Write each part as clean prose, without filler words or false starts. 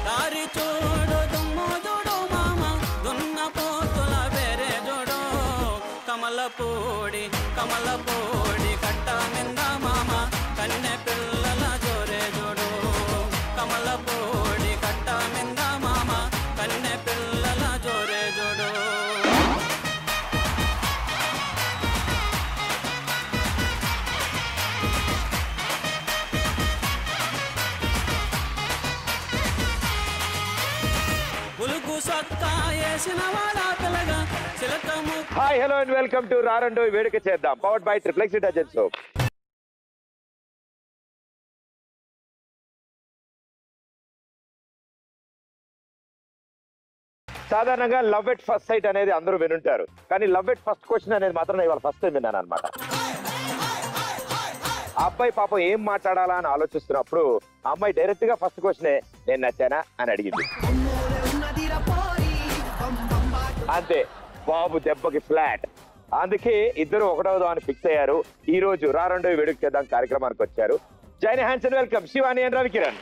దారి చూడు దుమ్ము చూడు మామ దున్న పోతుల వేరే చూడు కమలపూడి కట్ట మింద మామ కన్నె పిల్లల జోరే చూడు కమలపూడి కట్ట మింద మామ కన్నె పిల్లల జోరే చూడు hi hello and welcome to రారండో వేడుక చేద్దాం powered by triplex detergent soap. సాధారణంగా లవ్ ఎట్ ఫస్ట్ సైట్ అనేది అందరూ వినుంటారు, కానీ లవ్ ఎట్ ఫస్ట్ క్వశ్చన్ అనేది మాత్రం ఇవాళ ఫస్ట్ టైం విన్నాను అనమాట. ఆ అబ్బాయి పాపం ఏం మాట్లాడాలా అని ఆలోచిస్తున్నప్పుడు ఆ అమ్మాయి డైరెక్ట్ గా ఫస్ట్ క్వశ్చనే నేను నచ్చానా అని అడిగింది. అంతే, బాబు దెబ్బకి ఫ్లాట్. అందుకే ఇద్దరు ఒకటవదో అని ఫిక్స్ అయ్యారు. ఈ రోజు రారండో వేడుక చేద్దాం కార్యక్రమానికి వచ్చారు. Join hands and welcome Shivani and Ravikiran.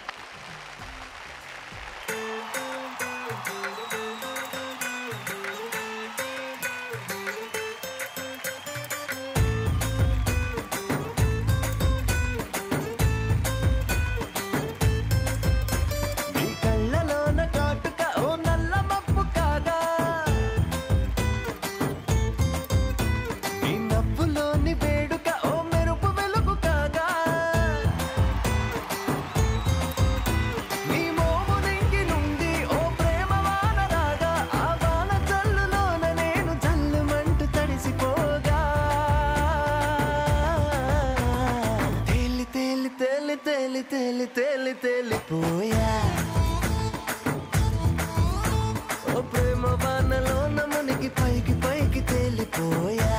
తేలిపోయా ఓ ప్రేమ వానలో నమునికి పైకి పైకి తేలిపోయా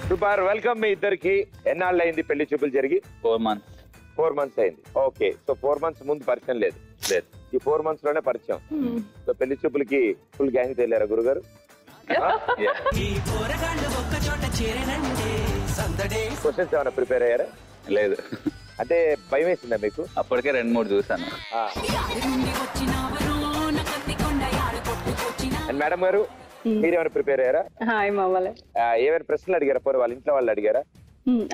సూపర్, వెల్కమ్ మీ ఇద్దరికి. ఎన్నాళ్ళు అయింది పెళ్లి చూపులు జరిగి? 4 months అయింది. ఓకే, సో 4 months ముందు పరిచయం లేదు. ఈ 4 months లోనే పరిచయం. సో పెళ్లి చూపులకి ఫుల్ గ్యాంగ్ తేలారా గురుగారు? క్వశ్చన్స్ ఏమైనా ప్రిపేర్ అయ్యారా? లేదు. అంటే భయం వేసిందా మీకు? అప్పటికే 2-3 చూసాను. అండ్ మేడం గారు మీరేమైనా ప్రిపేర్ అయ్యారా? ఏమైనా ప్రశ్నలు అడిగారా? పోనీ వాళ్ళ ఇంట్లో వాళ్ళు అడిగారా?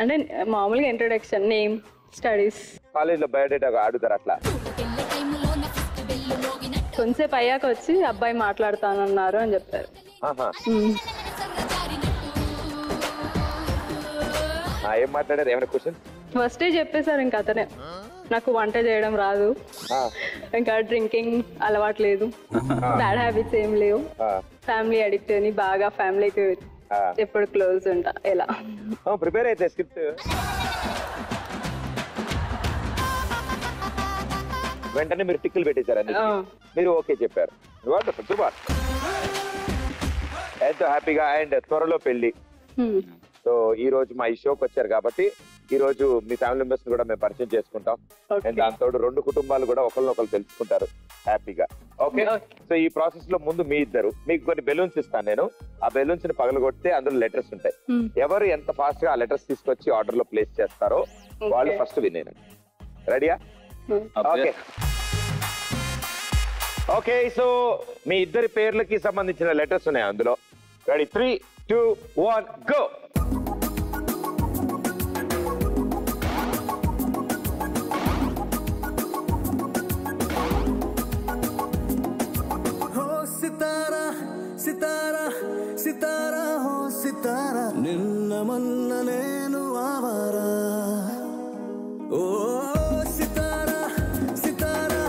అంటే మామూలుగా ఇంట్రొడక్షన్, నేమ్, స్టడీస్, కాలేజ్ లో బయోడేటా అడుగుతారు అట్లా? కొంతసేపు అయ్యాక వచ్చి అబ్బాయి మాట్లాడతానన్నారు అని చెప్పారు. ఏం మాట్లాడారు? ఏమైనా క్వశ్చన్? ఫస్టే చెప్పేశారు ఇంకా అతనే, నాకు వంట చేయడం రాదు, ఇంకా డ్రింకింగ్ అలవాటు లేదు, బ్యాడ్ హ్యాబిట్స్ ఏం లేవు, ఫ్యామిలీ అడిక్ట్ అని, బాగా ఫ్యామిలీకి ఎప్పుడు క్లోజ్ ఉంటా. ఎలా ప్రిపేర్ అయితే స్క్రిప్ట్ వెంటనే మీరు టిక్కులు పెట్టేశారు, మీరు ఓకే చెప్పారు. సూపర్, ఎంతో హ్యాపీగా. అండ్ త్వరలో పెళ్లి. సో ఈ రోజు మా ఈ షోకి వచ్చారు కాబట్టి ఈ రోజు మీ ఫ్యామిలీ మెంబర్స్ కూడా మేము పరిచయం చేసుకుంటాం. అండ్ దాంతో 2 కుటుంబాలు కూడా ఒకరినొకరు తెలుసుకుంటారు హ్యాపీగా. ఓకే, సో ఈ ప్రాసెస్ లో ముందు మీ ఇద్దరు, మీకు కొన్ని బెలూన్స్ ఇస్తాను నేను. ఆ బెలూన్స్ ని పగలగొడితే అందులో లెటర్స్ ఉంటాయి. ఎవరు ఎంత ఫాస్ట్ గా ఆ లెటర్స్ తీసుకొచ్చి ఆర్డర్ లో ప్లేస్ చేస్తారో వాళ్ళు ఫస్ట్ వినేను. రెడీయా? ఓకే ఓకే, సో మీ ఇద్దరి పేర్లకి సంబంధించిన లెటర్స్ ఉన్నాయి అందులో. రెడీ? 3, 2, 1 గో. సితారా సితారా సితారా హో సితారా నిన్న మొన్న నేను ఆవారా ఓ సితారా సితారా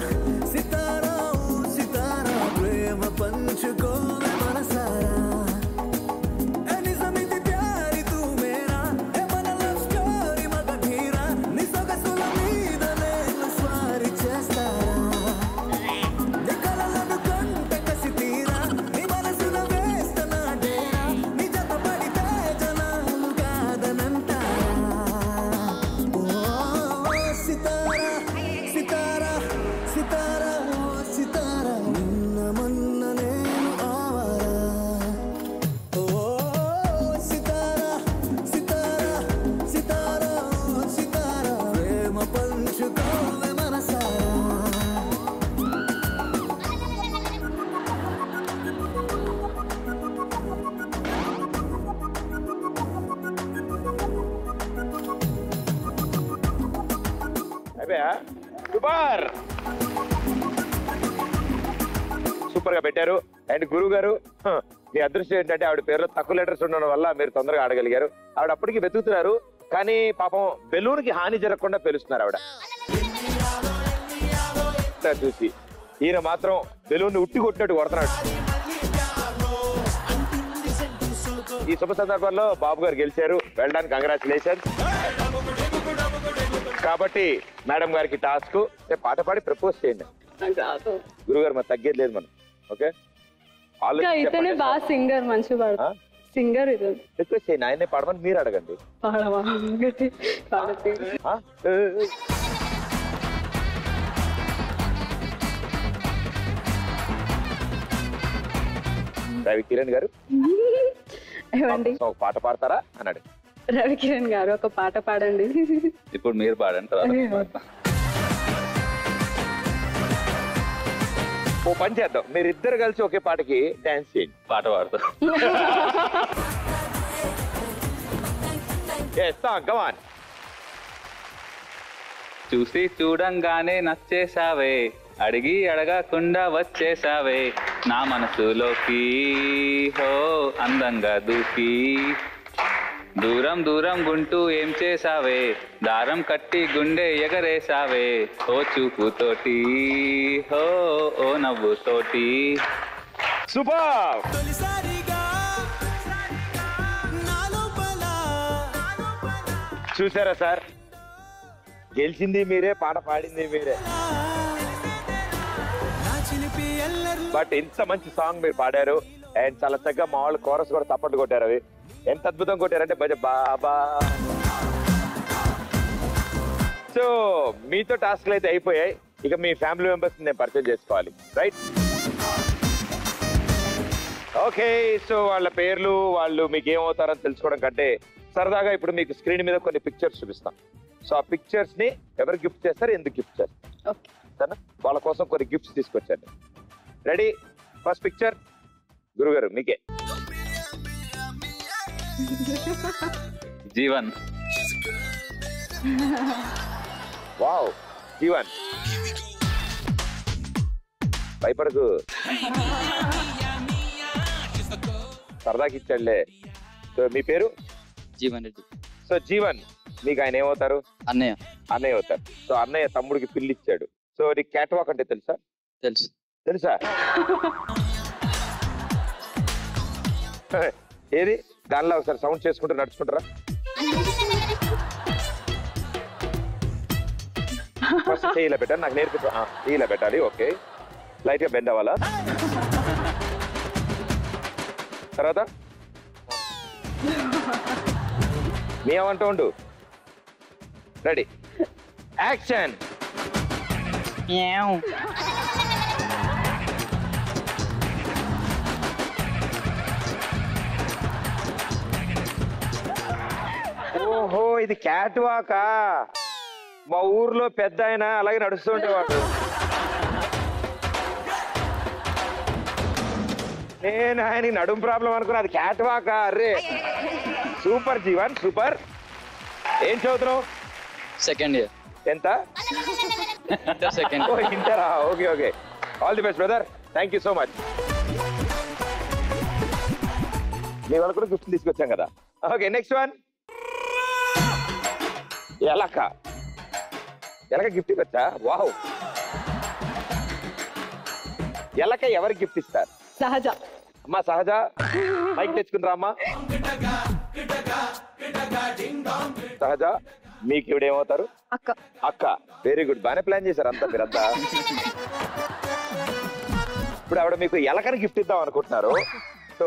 సితారా ఓ సితారా ప్రేమ పంచుకోవే మనసారా నిజమిది ప్యారి తూ మేరా ఏ మన లవ్ స్టోరీ మగధీరా నీ సొగసుల మీద నేను స్వారీ చేస్తారా సూపర్ సూపర్ గా పెట్టారు. అండ్ గురువు గారు మీ అదృష్టం ఏంటంటే ఆవిడ పేరులో తక్కువ లెటర్స్ ఉండడం వల్ల మీరు తొందరగా ఆడగలిగారు. ఆవిడ అప్పటికి వెతుకుతున్నారు, కానీ పాపం బెలూన్ కి హాని జరగకుండా పెలుస్తున్నారు ఆవిడ చూసి. ఈయన మాత్రం బెలూన్ ఉట్టి కొట్టినట్టు కొడుతున్నాడు. ఈ శుభ సందర్భంలో బాబు గారు గెలిచారు, వెళ్ళడానికి కంగ్రాచులేషన్స్. కాబట్టి మేడం గారికి టాస్క్ పాట పాడి ప్రపోజ్ చేయండి. గురుగారు మరి తగ్గేది లేదు మనం. ఓకే ఇతనే బాగా సింగర్, మంచి పాడు సింగర్. ఇది రిక్వెస్ట్ చేయండి, ఆయనే పాడమని మీరు అడగండి. పాడవా రవి కిరణ్ గారు ఏమండి ఒక పాట పాడతారా అన్నాడు. రవి కిరణ్ గారు ఒక పాట పాడండి. ఇప్పుడు మీరు పాడండి. ఓ పని చేద్దాం, మీరిద్దరు కలిసి ఒకే పాటకి డాన్స్ చేయండి. పాట పాడతా. చూసి చూడంగానే నచ్చేసావే, అడిగి అడగకుండా వచ్చేసావే, నా మనసులోకి హో అందంగా దూకి, దూరం దూరం గుంటూ ఏం చేసావే, దారం కట్టి గుండె ఎగరేసావే, ఓ చూపుతోటి హో ఓ నవ్వుతోటి. సూపర్ చూసారా సార్, గెలిచింది మీరే, పాట పాడింది మీరే. బట్ ఇంత మంచి సాంగ్ మీరు పాడారు. అండ్ చాలా చక్కగా మా వాళ్ళు కోరస్ కూడా తప్పట్లు కొట్టారు. అవి ఎంత అద్భుతం కొట్టారంటే భజ బాబా. సో మీతో టాస్క్లు అయితే అయిపోయాయి. ఇక మీ ఫ్యామిలీ మెంబర్స్ నేను పరిచయం చేసుకోవాలి, రైట్? ఓకే, సో వాళ్ళ పేర్లు, వాళ్ళు మీకు ఏమవుతారని తెలుసుకోవడం కంటే సరదాగా ఇప్పుడు మీకు స్క్రీన్ మీద కొన్ని పిక్చర్స్ చూపిస్తాం. సో ఆ పిక్చర్స్ ని ఎవరు గిఫ్ట్ చేస్తారు, ఎందుకు గిఫ్ట్ చేస్తారు, సరేనా? వాళ్ళ కోసం కొన్ని గిఫ్ట్స్ తీసుకొచ్చాను. రెడీ? ఫస్ట్ పిక్చర్ గురుగారు మీకే. జీవన్. వావ్, జీవన్ భయపడకు, సరదాకి ఇచ్చాడులే. సో మీ పేరు? జీవన్ రెడ్డి. సో జీవన్, మీకు ఆయన ఏమవుతారు? అన్నయ్య. అన్నయ్య అవుతారు. సో అన్నయ్య తమ్ముడికి పిల్లి ఇచ్చాడు. సో నీకు క్యాట్ వాక్ అంటే తెలుసా? తెలుసు. తెలుసా? ఏది దానిలో ఒకసారి సౌండ్ చేసుకుంటూ నడుచుకుంటారా? ఫస్ట్ చెయ్యిలా పెట్టాలి, నాకు నేర్పి చెయ్యిలా పెట్టాలి. ఓకే, లైట్ గా బెండ్ అవ్వాలా. తర్వాత మీ ఏమంటూ ఉండు. Ready, action. ఓహో, ఇది క్యాట్ వాకా? మా ఊర్లో పెద్ద ఆయన అలాగే నడుస్తూ ఉండేవాడు. నేను ఆయన నడుము ప్రాబ్లం అనుకున్నా, అది క్యాట్ వాకా? అర్రే సూపర్ జీవన్, సూపర్. ఏం చదువుతున్నావు? Second year. ఎంత? సెకండ్. ఇంటరా? Okay okay, all the best brother, thank you so much. మీ వాళ్ళు కూడా గిఫ్ట్ తీసుకొచ్చాం కదా. Okay, next one. ఎలక. ఎలక గిఫ్ట్ ఇవ్వచ్చా? వావ్. ఎలక ఎవరికి గిఫ్ట్ ఇస్తారు? సహజ. అమ్మా సహజ, మైక్ తెచ్చుకుని రామ్మా. సహజ, మీకు ఇవిడేమవుతారు? అక్క. అక్క, వెరీ గుడ్, బాగానే ప్లాన్ చేశారు అంతా మీరంతా. ఇప్పుడు ఆవిడ మీకు ఎలకని గిఫ్ట్ ఇద్దాం అనుకుంటున్నారు. సో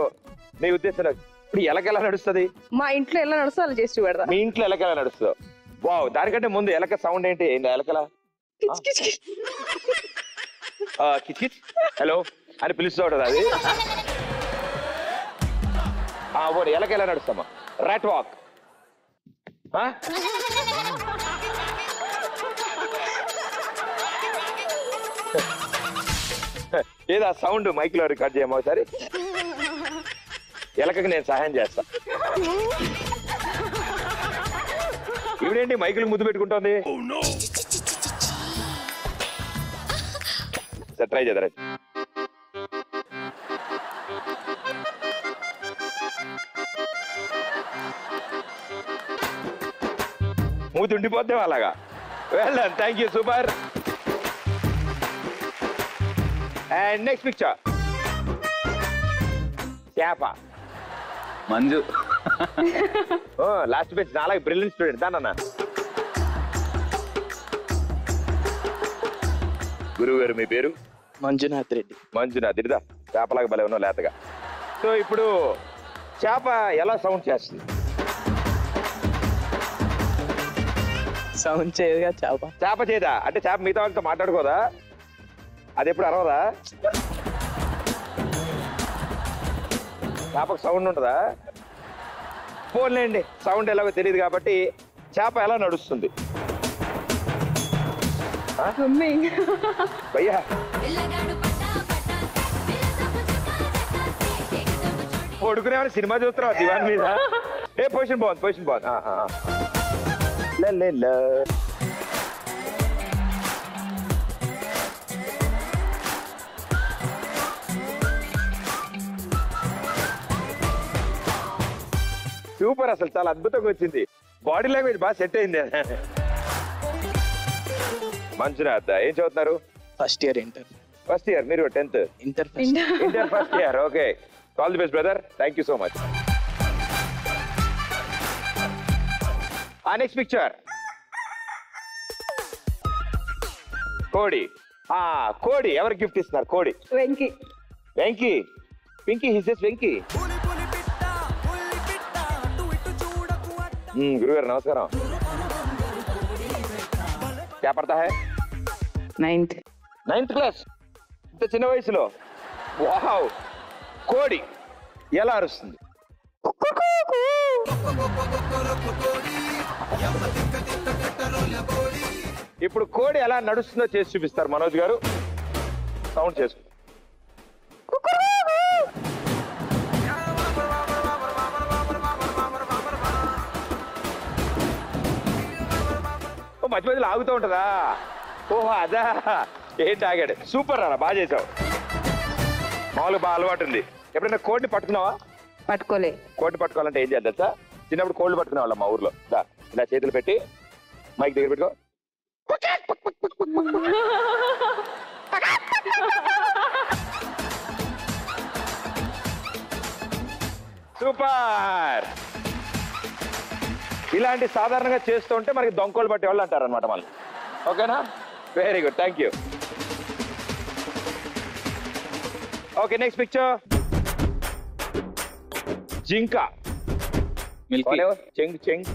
మీ ఉద్దేశం ఇప్పుడు ఎలక ఎలా నడుస్తుంది? మా ఇంట్లో ఎలా నడుస్తుందో అలా చేసి చూపెడతా. మీ ఇంట్లో ఎలక ఎలా నడుస్తుందో? వావ్, దానికంటే ముందు ఎలక సౌండ్ ఏంటి? ఎలకలా కిచ్ కిచ్ హలో అని పిలుస్తూ ఉంటుంది అది. ఎలక ఎలా నడుస్తామా? Rat walk. ఏదా సౌండ్ మైక్ లో రికార్డ్ చేయమో ఒకసారి. ఎలకకి నేను సహాయం చేస్తా. ఇవిడేంటి మైకులు ముద్దు పెట్టుకుంటోంది? సరే ట్రై చేద్దాం. మూతి ఉండిపోతే అలాగా. Well done, thank you, super. And next picture చేప. మంజు. లాస్ట్ బెంచ్ నాలాగే బ్రిలియంట్ స్టూడెంట్ దానన్న. గురువు గారు మీ పేరు? మంజునాథ్ రెడ్డి. మంజునాథ్. ఇదా చేపలాగా భలే ఉన్నావు లేతగా. సో ఇప్పుడు చేప ఎలా సౌండ్ చేస్తుంది? సౌండ్ చేయదుగా చేప. చేప చేయదా అంటే చేప మిగతా వాళ్ళతో మాట్లాడుకోదా? అది ఎప్పుడు అరవదా? చేపకు సౌండ్ ఉంటుందా? పోన్లేండి, సౌండ్ ఎలాగో తెలియదు కాబట్టి చేప ఎలా నడుస్తుంది? స్విమ్మింగ్. భయ్యా పడుకునేవాళ్ళు సినిమా చూస్తున్నావు దివాన్ మీద. ఏ పొజిషన్ బాగుంది, పొజిషన్ బాగుంది. సూపర్, అసలు చాలా అద్భుతంగా వచ్చింది. బాడీ లాంగ్వేజ్ బాగా సెట్ అయింది. మంజునాథ్ ఏం చదువుతున్నారు? First year inter. First year, మీరు 10th? Inter inter first year. Okay, all the best brother, thank you so much. Next picture కోడి. కోడి ఎవరికి గిఫ్ట్ ఇస్తున్నారు? కోడి వెంకీ. వెంకీ. పింకీ హిస్ వెంకీ. గురుగారు నమస్కారం. क्या पढ़ता है? 9th class. ఇంత చిన్న వయసులో. వావ్. కోడి ఎలా అరుస్తుంది? ఇప్పుడు కోడి ఎలా నడుస్తుందో చేసి చూపిస్తారు మనోజ్ గారు. సౌండ్ చేసుకుంటారు. మధ్య మధ్యలో ఆగుతూ ఉంటుందా? ఓహో అదా, ఏంటి ఆగాడు. సూపర్ అన్న, బాగా చేసావు. మామూలుగా బాగా అలవాటు ఉంది. ఎప్పుడైనా కోడిని పట్టుకున్నావా? పట్టుకోలే. కోడిని పట్టుకోవాలంటే ఏం చేయాలి తెలుసా? చిన్నప్పుడు కోళ్ళు పట్టుకునే వాళ్ళం మా ఊర్లో. ఇలా చేతులు పెట్టి మైక్ దగ్గర పెట్టుకో. సూపర్. ఇలాంటి సాధారణంగా చేస్తూ ఉంటే మనకి దొంగకోళ్ళు పట్టే వాళ్ళు అంటారు అనమాట మళ్ళీ. ఓకేనా? Very good, thank you. Okay, next picture జింక. మిల్కీ. చెంగ్ చెంగ్.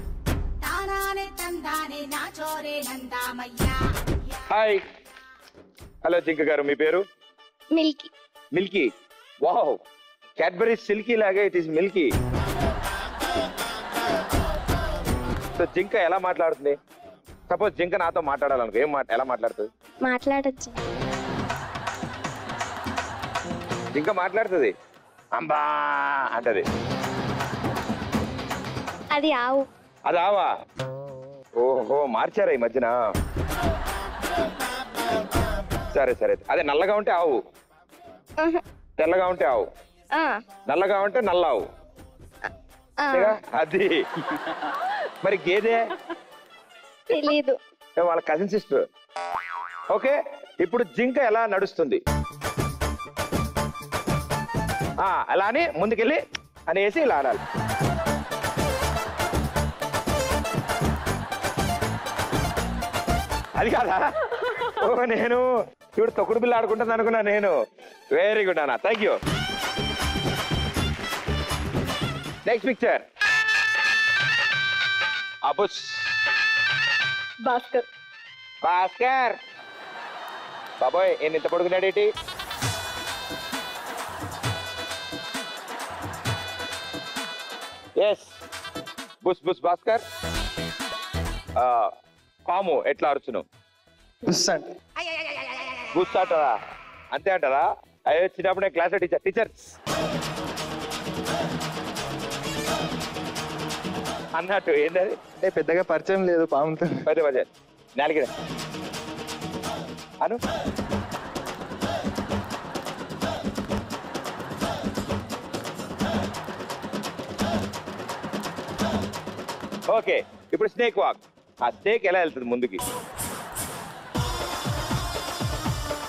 హాయ్. హలో జింక గారు, మీ పేరు? Milky. Milky. Wow, Cadbury silky లాగా ఇట్ ఈస్ మిల్కీ. సో జింక ఎలా మాట్లాడుతుంది? సపోజ్ జింక నాతో మాట్లాడాలనుకో, ఎలా మాట్లాడుతుంది? మాట్లాడచ్చు. జింక మాట్లాడుతుంది. అంబా అంటది. అది ఆవు. అది ఆవా? ఓహో, మార్చారా ఈ మధ్యన? సరే సరే, అదే నల్లగా ఉంటే ఆవు, తెల్లగా ఉంటే ఆవు, నల్లగా ఉంటే నల్లావు. అది మరి గేదె తెలీదు. వాళ్ళ కజిన్ సిస్టర్. ఓకే, ఇప్పుడు జింక ఎలా నడుస్తుంది? అలా అని ముందుకెళ్ళి అనేసి ఇలా ఆడాలి. అది కాదా? ఓ, నేను ఇప్పుడు తొక్కుడు బిల్ల ఆడుకుంటాను అనుకున్నా నేను. వెరీ గుడ్ అన్న, థ్యాంక్ యూ. నెక్స్ట్ పిక్చర్ అబుస్. భాస్కర్. భాస్కర్ బాబోయ్, నేను ఇంత పడుకున్నాడేటి? ఎస్, బుస్ బుస్ భాస్కర్. పాము ఎట్లా అరుచును? బుస్ అంటారా? అంతే అంటారా? అయ్యో, చిన్నప్పుడే క్లాస్ టీచర్స్ అన్నట్టు. ఏంటది? అంటే పెద్దగా పరిచయం లేదు పాముతో. పెద్ద పరిచయం. నాలుగు అను ఓకే, ఇప్పుడు స్నేక్ వాక్. ఆ స్నేక్ ఎలా వెళ్తుంది ముందుకి?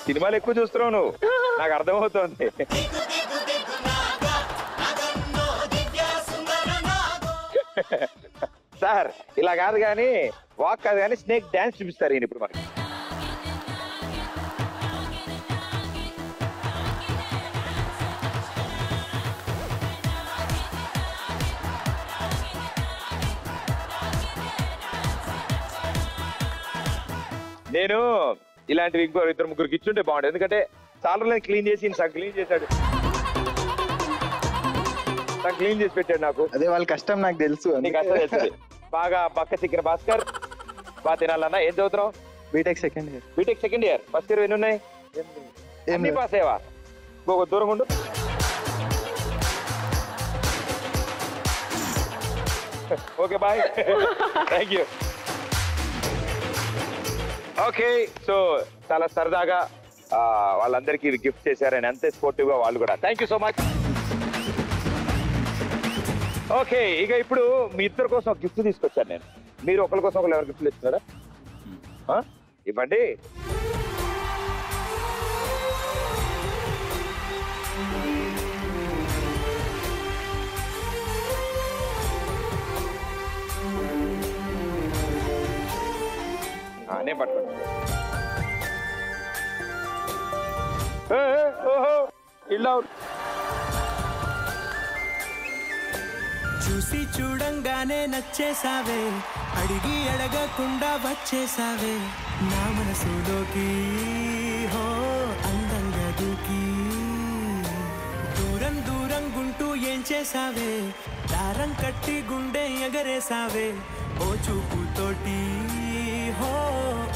సినిమాలు ఎక్కువ చూస్తున్నావు నువ్వు, నాకు అర్థమవుతోంది. సార్ ఇలా కాదు కానీ, వాక్ కాదు కానీ స్నేక్ డాన్స్ చూపిస్తారు ఈయన ఇప్పుడు మనకి. నేను ఇలాంటివి ఇంకో ఇద్దరు ముగ్గురికి ఇచ్చుంటే బాగుంటుంది, ఎందుకంటే చాలా రోజులు క్లీన్ చేసి సగం క్లీన్ చేశాడు, సగం క్లీన్ చేసి పెట్టాడు నాకు. అదే వాళ్ళ కష్టం నాకు తెలుసు. నీకు కష్టం తెలుస్తుంది. బాగా బక్క చిక్కిన భాస్కర్, బాగా తినాలన్నా. ఏం చదువుతున్నావు? BTech second year. BTech second year. First year ఎన్ని ఉన్నాయి? ఎన్ని పాస్ అయ్యవా? ఇంకొక దూరం ఉండు. Okay bye, thank you. Okay, so చాలా సరదాగా వాళ్ళందరికీ గిఫ్ట్ చేశారని, అంతే స్పోర్టివ్ గా వాళ్ళు కూడా. Thank you so much. Okay, ఇక ఇప్పుడు మీ ఇద్దరు కోసం ఒక గిఫ్ట్ తీసుకొచ్చాను నేను. మీరు ఒకరి కోసం ఒకరు ఎవరు గిఫ్ట్లు ఇస్తున్నారా? ఇవ్వండి. నేను పట్టుకోండి. ఇల్లు చూసి చూడంగానే నచ్చేసావే, అడిగి అడగకుండా వచ్చేసావే నా మనసులోకి, హో అందంగా దూకి. దూరం దూరం గుంటూ ఏం చేసావే, దారం కట్టి గుండె ఎగరేసావే ఓ చూపుతోటి, హో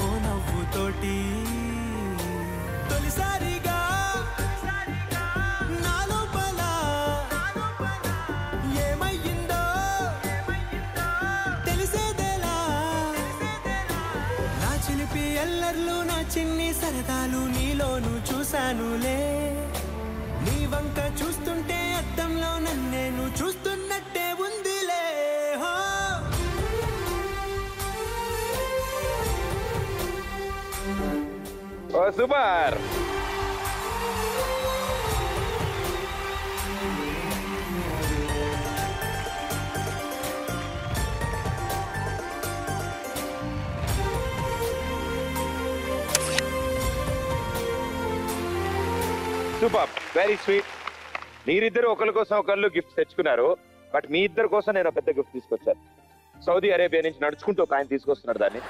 ఓ నవ్వుతోటి. తొలిసారిగా నా లోపల ఏమయ్యిందో తెలిసేదేలా. నా చిలిపి ఎల్లర్లు, నా చిన్ని సరదాలు నీలోను చూశానులే. నీ వంక చూస్తుంటే అద్దంలో నన్నేను చూస్తున్నట్టే ఉందిలే. ఓ సూపర్. Super, very sweet. మీరిద్దరు ఒకరి కోసం ఒకళ్ళు గిఫ్ట్ తెచ్చుకున్నారు, బట్ మీ ఇద్దరు కోసం నేను పెద్ద గిఫ్ట్ తీసుకొచ్చాను. సౌదీ అరేబియా నుంచి నడుచుకుంటూ ఒక ఆయన తీసుకొస్తున్నాడు దాన్ని.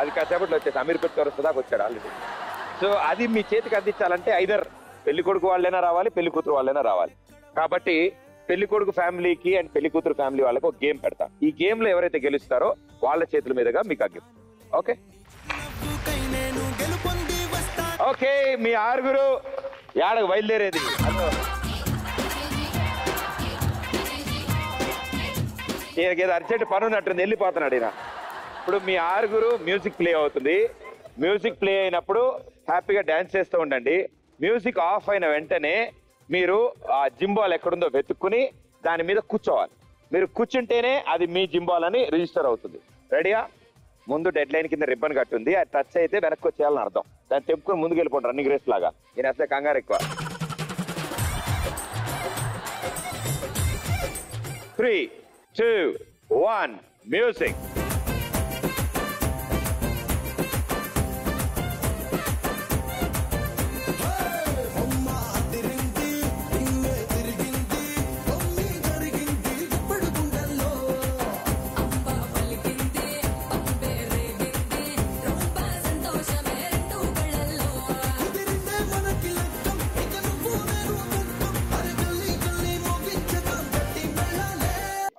అది కాసేపట్లో వచ్చేసి అమీర్పేట్ వరకు దాకా వచ్చాడు ఆల్రెడీ. సో అది మీ చేతికి అందించాలంటే ఐదర్ పెళ్లి కొడుకు వాళ్ళైనా రావాలి, పెళ్లి కూతురు వాళ్ళైనా రావాలి. కాబట్టి పెళ్లి కొడుకు ఫ్యామిలీకి అండ్ పెళ్లి కూతురు ఫ్యామిలీ వాళ్ళకి ఒక గేమ్ పెడతాం. ఈ గేమ్ లో ఎవరైతే గెలుస్తారో వాళ్ళ చేతుల మీదుగా మీకు ఆ గిఫ్ట్. ఓకే ఓకే, మీ ఆరుగురు యాడకు బయలుదేరేది. ఈయనకేదో అర్జెంట్ పని ఉన్నట్టుంది, వెళ్ళిపోతున్నాడు ఈయన. ఇప్పుడు మీ ఆరుగురు మ్యూజిక్ ప్లే అవుతుంది. మ్యూజిక్ ప్లే అయినప్పుడు హ్యాపీగా డాన్స్ చేస్తూ ఉండండి. మ్యూజిక్ ఆఫ్ అయిన వెంటనే మీరు ఆ జింబాల్ ఎక్కడుందో వెతుక్కుని దాని మీద కూర్చోవాలి. మీరు కూర్చుంటేనే అది మీ జింబాల్ అని రిజిస్టర్ అవుతుంది. రెడీయా? ముందు డెడ్ లైన్ కింద రిబ్బన్ కట్టుంది, అది టచ్ అయితే వెనక్కి వచ్చేయాలని అర్థం. దాన్ని తెప్పుకొని ముందుకు వెళ్ళిపోండి రన్నింగ్ రేస్ లాగా. నేను అసలే కంగారు ఎక్కువ. 3, 2, 1 మ్యూజిక్.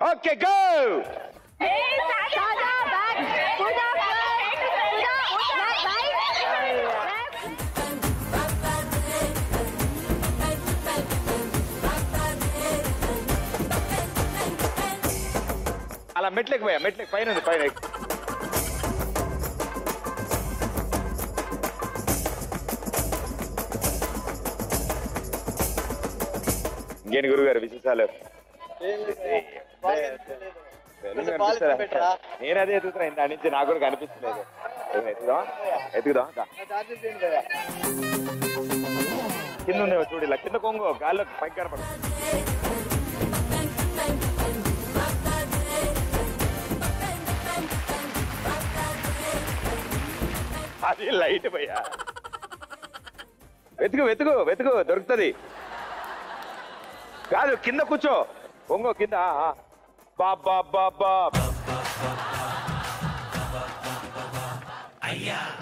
Okay, go! అలా మెట్లకి పోయా, మెట్లకి పైన పైన. ఇంకేంటి గురుగారు విశేషాలు? నేను అదే ఎదుగుతున్నా ఇంత నుంచి నాకు కూడా కనిపిస్తలేదు. ఎత్తుకుదాం కింద ఉందేమో చూడు, ఇలా కింద కొంగు గాల్లో పైకి కనపడు. అది లైట్ భయ్యా. వెతుకు వెతుకు వెతుకు దొరుకుతుంది. కాదు కింద కూర్చో, కొంగో కింద. బాబా బాబా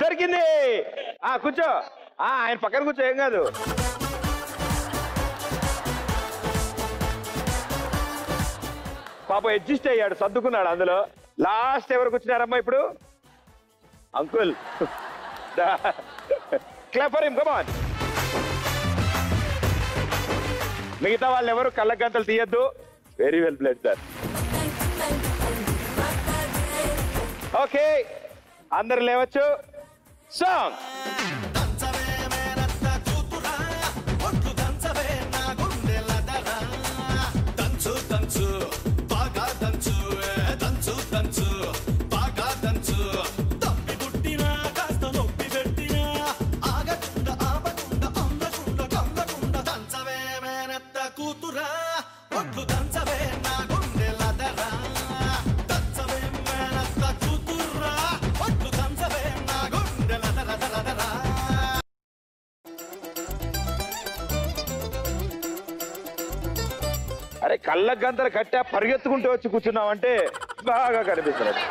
దొరికింది. కూర్చో, ఆయన పక్కన కూర్చో, ఏం కాదు. పాప అడ్జస్ట్ అయ్యాడు, సర్దుకున్నాడు అందులో. లాస్ట్ ఎవరు కూర్చున్నారమ్మా ఇప్పుడు? Uncle. Clap for him, come on. మిగతా వాళ్ళు ఎవరు కళ్ళ గంతలు తీయద్దు. Very well played sir. Okay, అందరు లేవచ్చు. సాంగ్. అరే కళ్ళ గంతలు కట్టా పరిగెత్తుకుంటూ వచ్చి కూర్చున్నావంటే బాగా కనిపిస్తున్నది.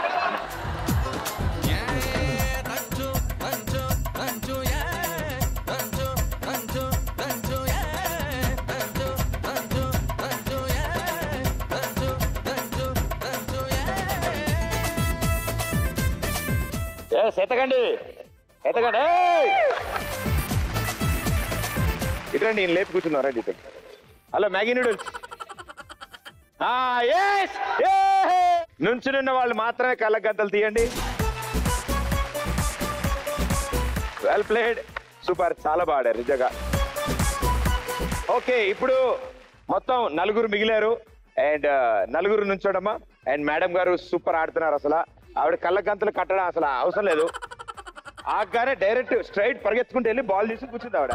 ఎత్తకండి ఎత్తకండి. ఇట్లా నేను లేపి కూర్చున్నారా? Hello Maggi noodles. నుంచున్న వాళ్ళు మాత్రమే కళ్ళ గంతలు తీయండి. వెల్ ప్లేడ్, సూపర్, చాలా బాడారు నిజంగా. ఓకే, ఇప్పుడు మొత్తం నలుగురు మిగిలారు. అండ్ నలుగురు నుంచోడమ్మా. అండ్ మేడం గారు సూపర్ ఆడుతున్నారు. అసలు ఆవిడ కళ్ళ గంతలు కట్టడం అసలు అవసరం లేదు. ఆగానే డైరెక్ట్ స్ట్రైట్ పరిగెత్తుకుంటూ వెళ్ళి బాల్ తీసుకుని కూర్చుంది ఆవిడ.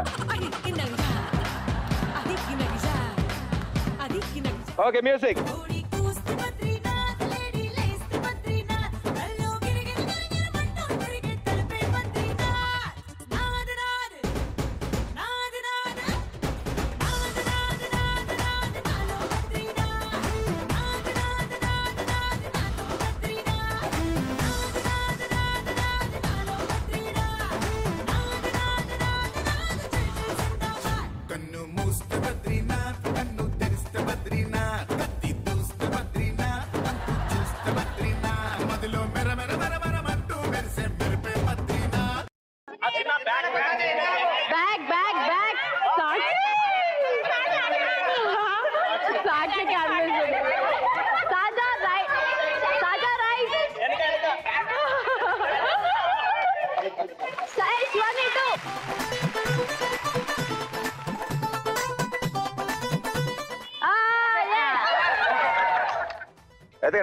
Okay, music.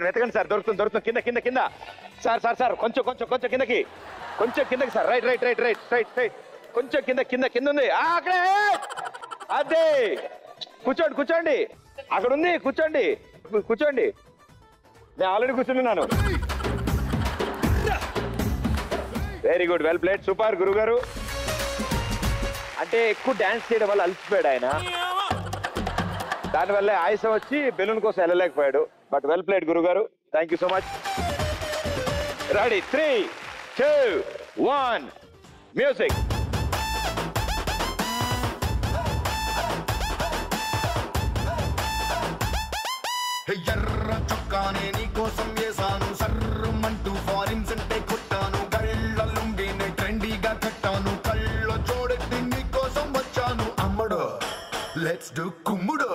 వెతకండి సార్, దొరుకుతుంది దొరుకుతుంది. కింద కింద కింద సార్ సార్ సార్ కొంచెం కొంచెం కొంచెం కిందకి, కొంచెం కిందకి sir. Right right right right right right కొంచెం కింద కింద కింద ఉంది. అక్కడే అదే కూర్చోండి కూర్చోండి. అక్కడ ఉంది, కూర్చోండి కూర్చోండి. నేను ఆల్రెడీ కూర్చున్నాను. Very good, well played, super గురుగారు. అంటే ఎక్కువ డాన్స్ చేయడం వల్ల అలసిపోయాడు ఆయన. దానివల్ల ఆయాసం వచ్చి బెలూన్ కోసం వెళ్ళలేకపోయాడు. బట్ వెల్ ప్లేడ్ గురుగారు, thank you so much. Ready, 3, 2, 1 music. ఎర్ర చొక్కానే నీ కోసం వేసాను, సర్రమంటూ ఫారిన్స్ అంటే కొట్టాను, కళ్ళ లుంగిని ట్రెండీగా కట్టాను, కళ్ళ చూడెత్తి నీ కోసం వచ్చాను. అమ్మడు లెట్స్ డు కుమ్ముడు.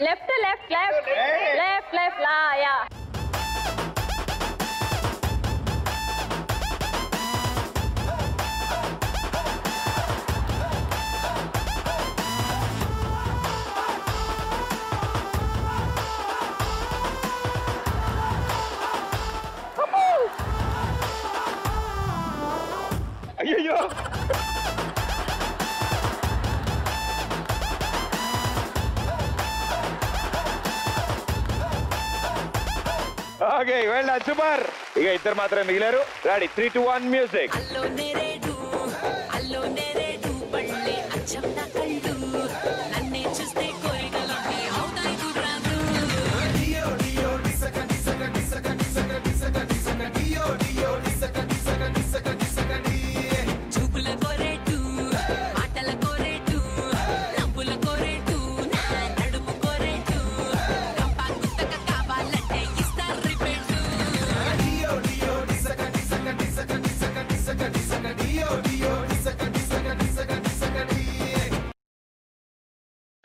Left left left left left లా యా. ఓకే వెళ్ళా సూపర్. ఇక ఇద్దరు మాత్రమే మిగిలారు. Ready 3, 2, 1 music.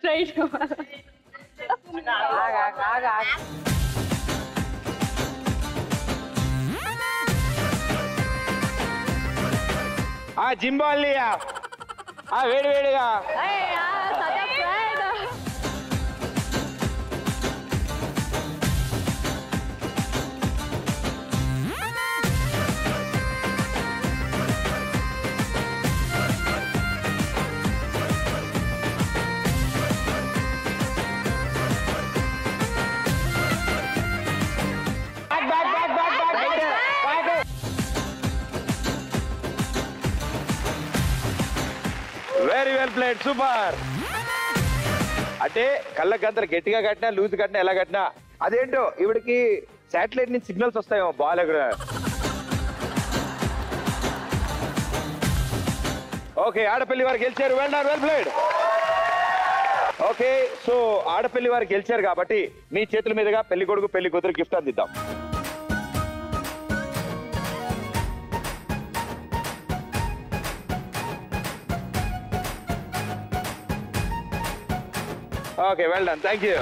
రైట్. ఆ జింబాలియా ఆ వేడివేడిగా వెరీ వెల్ ప్లేడ్ సూపర్. అంటే కళ్ళకంతలు గట్టిగా కట్టినా లూజ్ కట్టినా ఎలా కట్టినా అదేంటో ఇవిడికి శాటిలైట్ నుంచి సిగ్నల్స్ వస్తాయేమో బాల్ ఎక్కడ. ఓకే ఆడపల్లి వారు గెలిచారు. Well done, well played. Okay so Adapalli వారు గెలిచారు కాబట్టి మీ చేతుల మీదుగా పెళ్లి కొడుకు పెళ్లి కూతురు గిఫ్ట్ అందిద్దాం. Okay well done, thank you.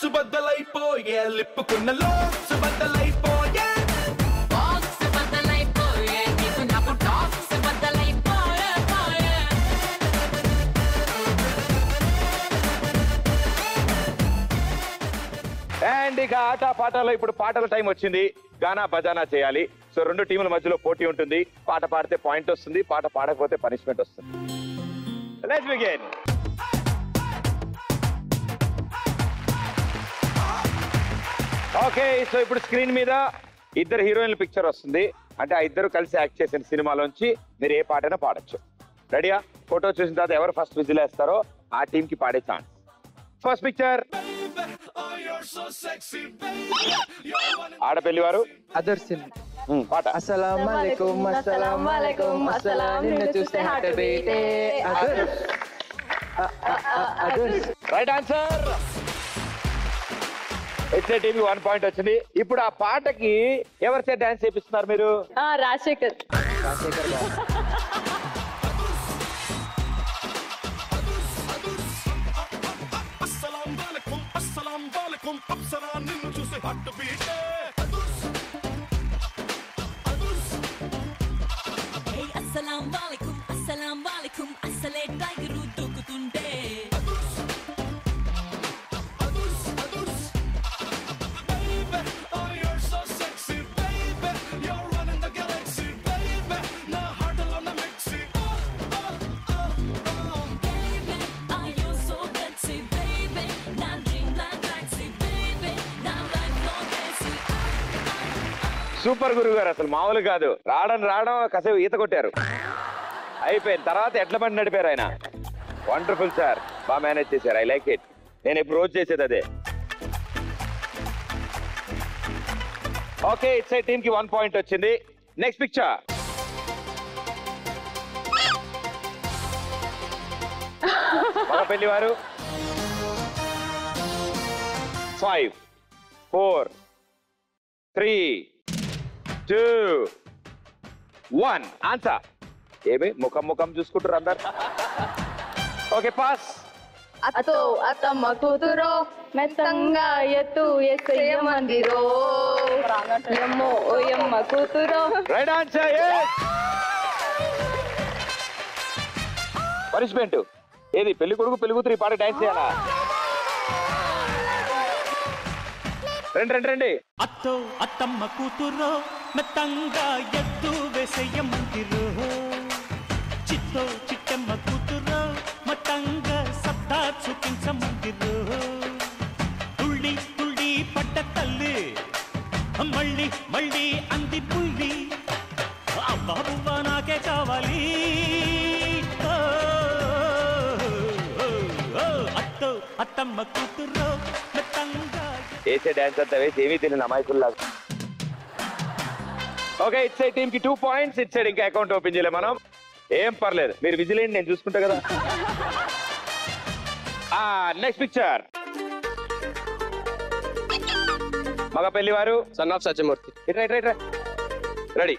సుబద్దలైపోయే లిప్పుకున్నలో సుబద్దలైపోయే అండ్ ఇక ఆట పాటలో ఇప్పుడు పాటల టైం వచ్చింది. గానా బజానా చేయాలి. సో రెండు టీముల మధ్యలో పోటీ ఉంటుంది. పాట పాడితే పాయింట్ వస్తుంది, పాట పాడకపోతే పనిష్మెంట్ వస్తుంది. Let's begin. ఓకే సో ఇప్పుడు స్క్రీన్ మీద ఇద్దరు హీరోయిన్ల పిక్చర్ వస్తుంది. అంటే ఆ ఇద్దరు కలిసి యాక్ట్ చేసిన సినిమాలోంచి మీరు ఏ పాటైనా పాడొచ్చు. రెడీయా? ఫోటో చూసిన తర్వాత ఎవరు ఫస్ట్ విజిల్ వేస్తారో ఆ టీమ్ కి పాడే ఛాన్స్. ఫస్ట్ పిక్చర్ ఆడపల్లి వారు అదర్శన్ పాట. అస్సలాం వాలేకుం అస్సలాం వాలేకుం అస్సలాం నిన్ను చూస్తే హార్ట్ బీటే అదర్స్ అదర్స్. Right answer. S A TV 1 point వచ్చింది. ఇప్పుడు ఆ పాటకి ఎవరిసే డాన్స్ చేపిస్తున్నారు మీరు? రాజశేఖర్. నిన్ను చూస్తే హార్ట్ బీటే అస్సలాం వాలేకుం అస్సలే టైగరు దూకుతుంటే సూపర్ గురువు గారు, అసలు మామూలు కాదు. రావడం కాసేపు ఈత కొట్టారు, అయిపోయింది. తర్వాత ఎట్ల బండి నడిపారు ఆయన. వండర్ఫుల్ సార్, బాగా మేనేజ్ చేశారు. I like it. నేను ఇప్పుడు రోజు చేసేది అదే. ఓకే ఇట్స్ టీమ్ కి 1 పాయింట్ వచ్చింది. Next picture. మగపెళ్లి వారు 5, 4, 3, 2, 1 ఆన్సర్. ఏమి ముఖం చూసుకుంటారు అందరు? Okay pass. అత్తో అత్తమ్మ కూతురో మెత్తంగా ఎత్తు ఎస్సయ్య మందిరో యమ్మో ఓయమ్మ కూతురో. Right answer. పనిష్మెంట్ ఏది? పెళ్లి కొడుకు పెళ్లి కూతురు ఈ పాట డాన్స్ చేయాలా? రండి. అత్తో అత్తమ్మ కూతురో మెత్తంగా ఎత్తు వేసేయమంతిరో చిత్తో చిట్టమ్మ కూతురో మత్తంగా సత్తా చూపించమంతిరో తుళ్ళి తుళ్ళి పడ్డ తల్లి మళ్ళీ మళ్ళీ అంది పుల్లి అబ్బాబువ్వ నాకే కావాలి అత్తో అత్తమ్మ కూతురో మెత్తంగా వేసే డాన్స్ అంతా వేసి ఏమీ తెలియదు అమాయకుల్లాగా. ఓకే ఇట్ సైడ్ టీమ్ కి 2 పాయింట్స్. ఇట్ సైడ్ ఇంకా అకౌంట్ ఓపెన్ చేయలే మనం. ఏం పర్లేదు, మీరు విజిలేండి, నేను చూసుకుంటా కదా. నెక్స్ట్ పిక్చర్ మగ పెళ్లి వారు సన్ ఆఫ్ సత్యమూర్తి. రెడీ.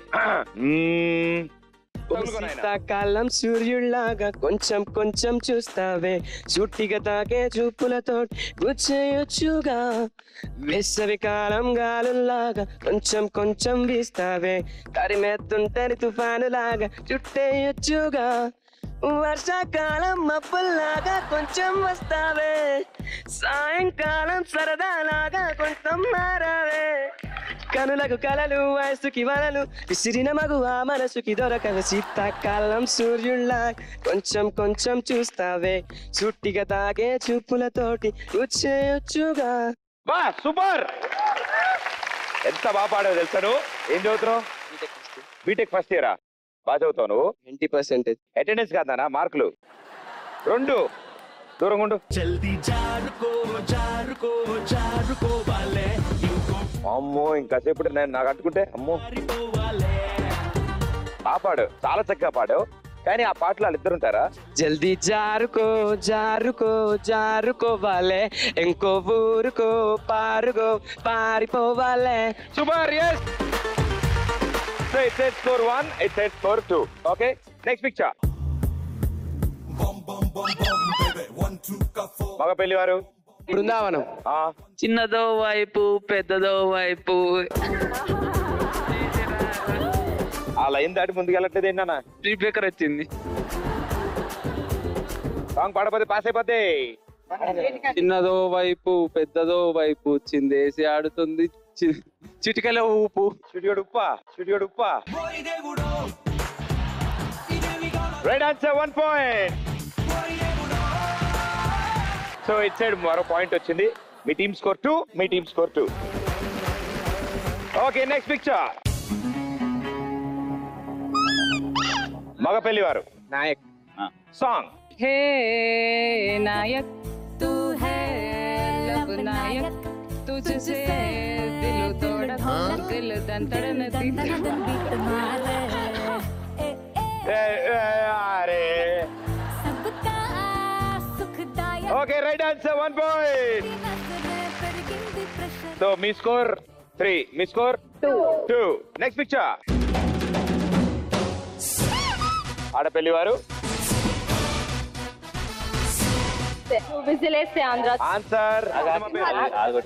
శీతాకాలం సూర్యుల్లాగా కొంచెం కొంచెం చూస్తావే సూటిగా తాకే చూపులతో గుచ్చేయొచ్చుగా వేసవి కాలం గాలుల్లాగా కొంచెం కొంచెం వీస్తావే తరిమెత్తుంటని తుఫాను లాగా చుట్టేయొచ్చుగా వర్షాకాలం మబ్బుల్లాగా కొంచెం వస్తావే సాయంకాలం సరదాలాగా కొంచెం మారావే కనులకు కలలు వయసుకి వలలు విసిరిన మగువా మనసుకి దొరకదు శీతాకాలం సూర్యుల్లా కొంచెం కొంచెం చూస్తావే సుట్టిగా తాగే చూపులతోటి వచ్చేయొచ్చుగా. బా సూపర్, ఎంత బాగా పాడావు తెలుసా. నువ్వు ఏం చదువుతున్నావు? బీటెక్ ఫస్ట్ ఇయరా? బాగా చదువుతావు నువ్వు? 20%. అటెండెన్స్ కాదనా మార్కులు 2 దూరంగా ఉండు. అమ్మో ఇంకాసేపు నేను నాకు అంటుకుంటే అమ్మో. బాగా పాడావు, చాలా చక్కగా పాడావు. కానీ ఆ పాటలు వాళ్ళిద్దరు ఉంటారా? జల్దీ జారుకో జారుకో జారుకోవాలే ఇంకో ఊరుకో పారుకో పారిపోవాలే. Super, yes. So it says score 1, it says score 2. Okay, next picture. మగ పెళ్లి వారు బృందావనం. చిన్నదో వైపు పెద్దదో వైపు. ఆ లైన్ దాటి ముందుకెళ్ళట్లేదు ఏంటన్నా? ప్రీ బ్రేకర్ వచ్చింది. సాంగ్ పాడపోతే పాస్ అయిపోతే. చిన్నదో వైపు పెద్దదో వైపు చిందేసి ఆడుతుంది చిటికలో ఊపు. చిటికడు ఉప్పా. Right answer, 1 point. So it side మరో పాయింట్ వచ్చింది. మీ టీమ్ స్కోర్ 2, మీ team score 2. Okay next picture. మగ పెళ్లి వారు నాయక్. సాంగ్. హే నాయక్ తూ హే लब नायक तुझसे दिल तोड़ा दिल दंतड़न okay right answer, 1 point. So మీ స్కోర్ 3, మీ స్కోర్ 2. Next picture. ఆడపెళ్లి వారు విజిలేస్తే ఆంధ్ర. ఆన్సర్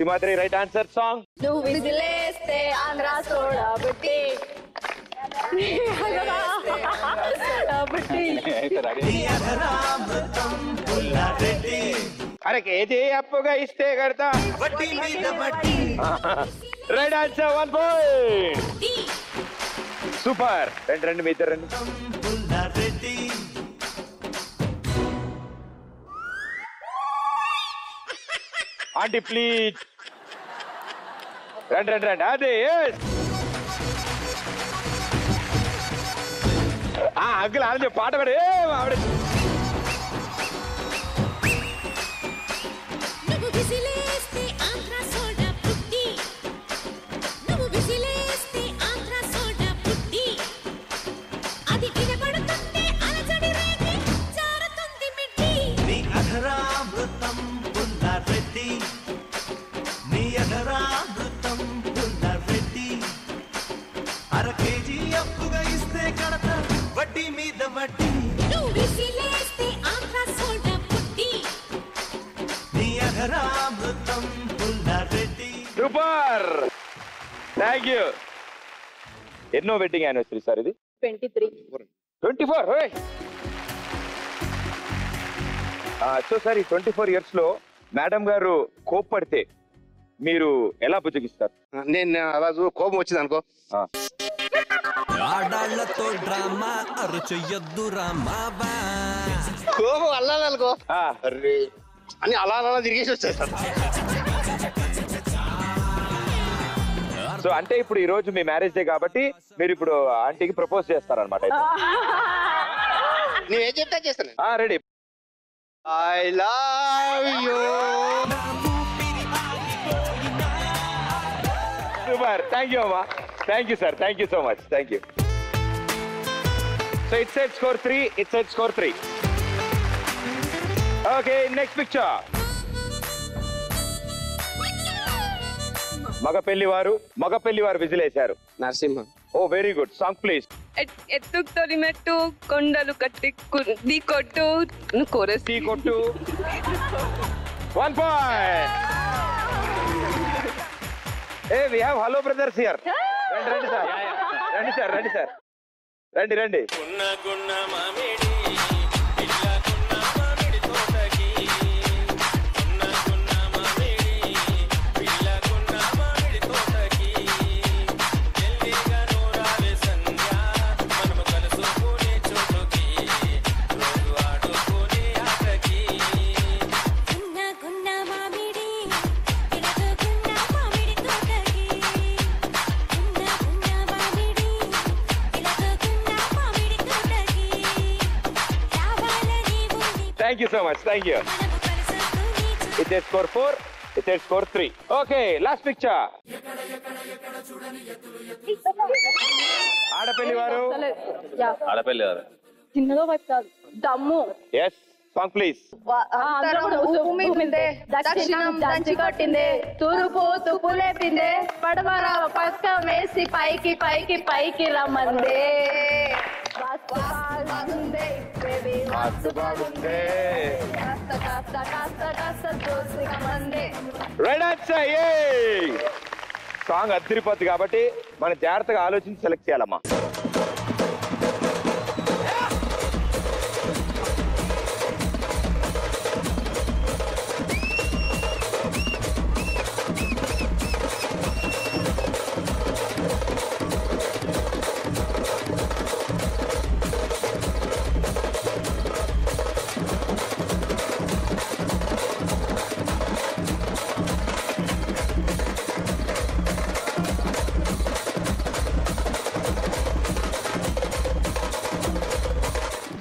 తిమాత్రి. Right answer. సాంగ్. నువ్వు విజిలేస్తే ఆంధ్ర సోడా బుట్టి. అరే కేజీ అప్పుగా ఇస్తే కడతా. Right answer, 1 point. సూపర్. రండి మీ ఇద్దరు రండి. ఆంటీ ప్లీజ్ రండి. అదే అంకుల్ ఆడ పాట పడే ఆవిడ. Super, thank you. ఎన్నో వెడ్డింగ్ యానివర్సరీ సార్ ఇది? 24. సో సార్ ఈ 24 years లో మేడం గారు కోప్పడితే మీరు ఎలా బుజ్జగిస్తారు? నేను అలా కోపం వచ్చింది అనుకో, ఆడాళ్లతో డ్రామా అరుచెయ్యొద్దు రామా, కోపం అల్లాలి అనుకో అని అలా అలా తిరిగేసి వచ్చేస్తాను. సో అంటే ఇప్పుడు ఈ రోజు మీ మ్యారేజ్ డే కాబట్టి మీరు ఇప్పుడు ఆంటీకి ప్రపోజ్ చేస్తారనమాట. నువ్వేం చెప్తా చేస్తాను. Ready. I love you. Super. Thank you అమ్మా. Thank you sir. Thank you so much. Thank you. So it's at score 3. It's at score 3. Okay, next picture. మగ పెళ్లి వారు విజిలేశారు. Narasimha. Oh very good. Song please. ఎత్తు తొలిమెట్టు కొండలు కట్టి the కొట్టు కోరస్ ది కొట్టు. 1 point. Hey, we have hello brothers here. రండి సార్. రండి. Thank you so much. Thank you. It's at score 4. It's at score 3. Okay, last picture. Adapalli వారు. చిన్నదో వచ్చారు దమ్ము. Yes, song please. భూమి మీదే దక్షిణం దంచి కొట్టిందే, తూర్పు తుప్పు లేపిందే, పడమర పక్క వేసి పైకి పైకి పైకి రమ్మందే. సాంగ్ అద్దరిపోద్ది కాబట్టి మనం జాగ్రత్తగా ఆలోచించి సెలెక్ట్ చేయాలమ్మా.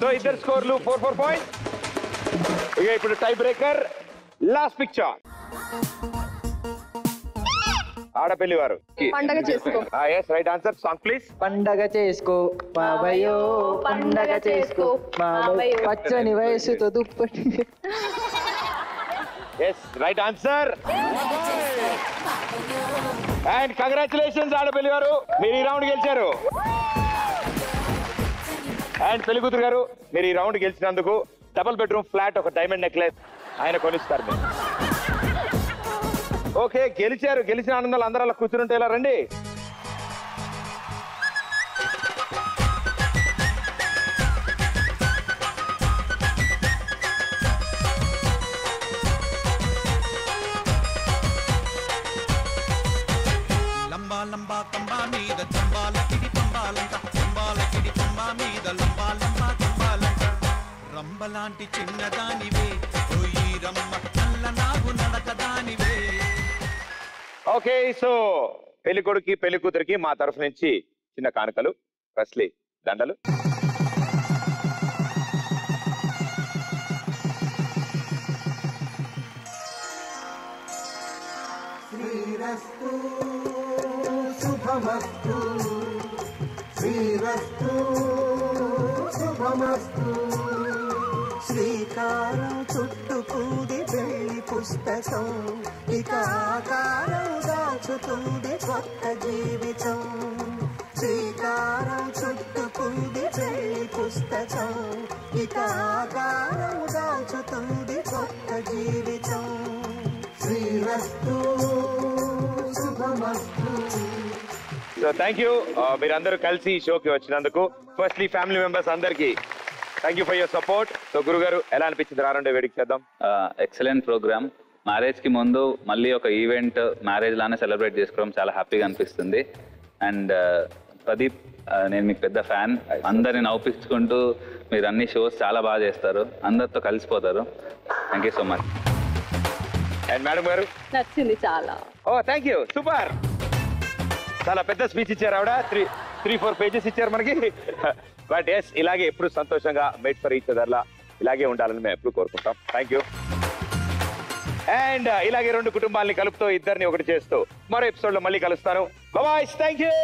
సో ఇద్దరు స్కోర్లు 4 పాయింట్స్. ఇక ఇప్పుడు tie breaker last picture. Adapalli వారు. పండగ చేసుకో. yes, right answer. Song please. పండగ చేసుకో బాబయ్యో, పండగ చేసుకో బాబయ్యో, పచ్చని వయసుతో దుప్పటి. yes, right answer. and congratulations Adapalli వారు, మీరు ఈ రౌండ్ గెలిచారు. అండ్ పెళ్లి కూతురు గారు, మీరు ఈ రౌండ్ గెలిచినందుకు డబుల్ బెడ్రూమ్ ఫ్లాట్, ఒక డైమండ్ నెక్లెస్ ఆయన కొనిస్తారు మీరు. ఓకే, గెలిచిన ఆనందాలు అందరూ అలా కూర్చుంటే ఇలా రండి. లంబా లంబా కంబా మీద చంబాలకిడి పంబాలంట, చంబాలకిడి పంబా మీద లంబా లంబా కంబాలంట, రంబలాంటి చిన్నదానివే ఓయి రమ్మ నల్ల నాగు నడకదానివే. ఓకే, సో పెళ్లి కొడుకి పెళ్లి కూతురికి మా తరఫు నుంచి చిన్న కానుకలు. ఫస్ట్లీ దండలు. శ్రీరస్తు శుభమస్తు, శ్రీరస్తు శుభమస్తు. శ్రీకారం చుట్టుకుంది పెళ్లి పుస్తకం, ఇక ఆకారం దాచుతుంది కొత్త జీవితం. శ్రీకారం చుట్టుకుంది పెళ్లి పుస్తకం, ఇక ఆకారం దాచుతుంది కొత్త జీవితం. శ్రీరస్తు శుభమస్తు. సో థ్యాంక్ యూ మీరందరూ కలిసి ఈ షోకి వచ్చినందుకు. ఫస్ట్లీ ఫ్యామిలీ మెంబర్స్ అందరికి thank you for your support. So గురుగారు, ఎలా అనిపించింది రానుండే వేడికి చేద్దాం? Excellent programme. మ్యారేజ్ కి ముందు మళ్ళీ ఒక ఈవెంట్ మ్యారేజ్ లానే సెలబ్రేట్ చేసుకోవడం చాలా హ్యాపీగా అనిపిస్తుంది. అండ్ ప్రదీప్, నేను మీకు పెద్ద ఫ్యాన్. అందరిని నవ్వించుకుంటూ మీరు అన్ని షోస్ చాలా బాగా చేస్తారు, అందరితో కలిసిపోతారు. Thank you so much. And madam గారు? నచ్చింది చాలా. ఓ థ్యాంక్ యూ, సూపర్. చాలా పెద్ద స్పీచ్ ఇచ్చారు ఆవిడ, 3-4 పేజెస్ ఇచ్చారు మనకి. బట్ ఎస్, ఇలాగే ఎప్పుడు సంతోషంగా మేట్ ఫర్ ఈచ్ అదర్ లా ఇలాగే ఉండాలని మేము ఎప్పుడు కోరుకుంటాం. Thank you. అండ్ ఇలాగే 2 కుటుంబాలని కలుపుతూ, ఇద్దరిని ఒకటి చేస్తూ మరో ఎపిసోడ్ లో మళ్ళీ కలుస్తాను. Bye, thank you.